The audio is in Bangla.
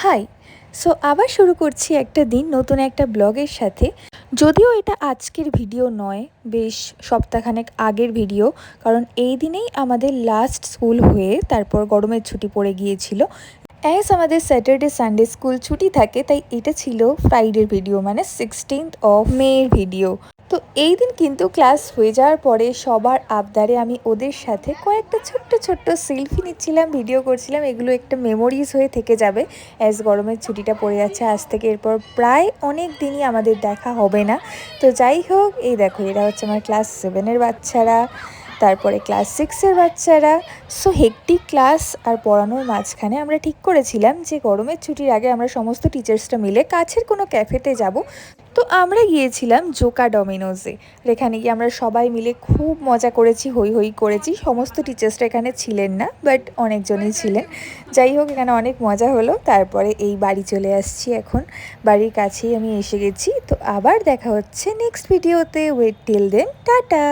হাই। সো আবার শুরু করছি একটা দিন নতুন একটা ব্লগের সাথে। যদিও এটা আজকের ভিডিও নয়, বেশ সপ্তাহখানেক আগের ভিডিও, কারণ এই দিনেই আমাদের লাস্ট স্কুল হয়ে তারপর গরমের ছুটি পড়ে গিয়েছিল। অ্যাজ আমাদের স্যাটারডে সানডে স্কুল ছুটি থাকে, তাই এটা ছিল ফ্রাইডের ভিডিও, মানে 16th অফ মের ভিডিও। তো এই দিন কিন্তু ক্লাস হয়ে যাওয়ার পরে সবার আবদারে আমি ওদের সাথে কয়েকটা ছোট্ট ছোট্ট সেলফি নিচ্ছিলাম, ভিডিও করছিলাম। এগুলো একটা মেমোরিজ হয়ে থেকে যাবে অ্যাজ গরমের ছুটিটা পড়ে যাচ্ছে আজ থেকে। এরপর প্রায় অনেক দিনই আমাদের দেখা হবে না। তো যাই হোক, এই দেখো এরা হচ্ছে আমার ক্লাস 7-এর বাচ্চারা, তারপরে ক্লাস 6-এর বাচ্চারা। সো হেক্টিক ক্লাস আর পড়ানোর মাঝখানে আমরা ঠিক করেছিলাম যে গরমের ছুটির আগে আমরা সমস্ত টিচার্সরা মিলে কাছের কোনো ক্যাফেতে যাব। তো আমরা গিয়েছিলাম জোকা ডমিনোজে। এখানে গিয়ে আমরা সবাই মিলে খুব মজা করেছি, হই হই করেছি। সমস্ত টিচার্সরা এখানে ছিলেন না, বাট অনেকজনই ছিলেন। যাই হোক, এখানে অনেক মজা হলো। তারপরে এই বাড়ি চলে আসছি এখন, বাড়ির কাছেই আমি এসে গেছি। তো আবার দেখা হচ্ছে নেক্সট ভিডিওতে। Wait till then, tata.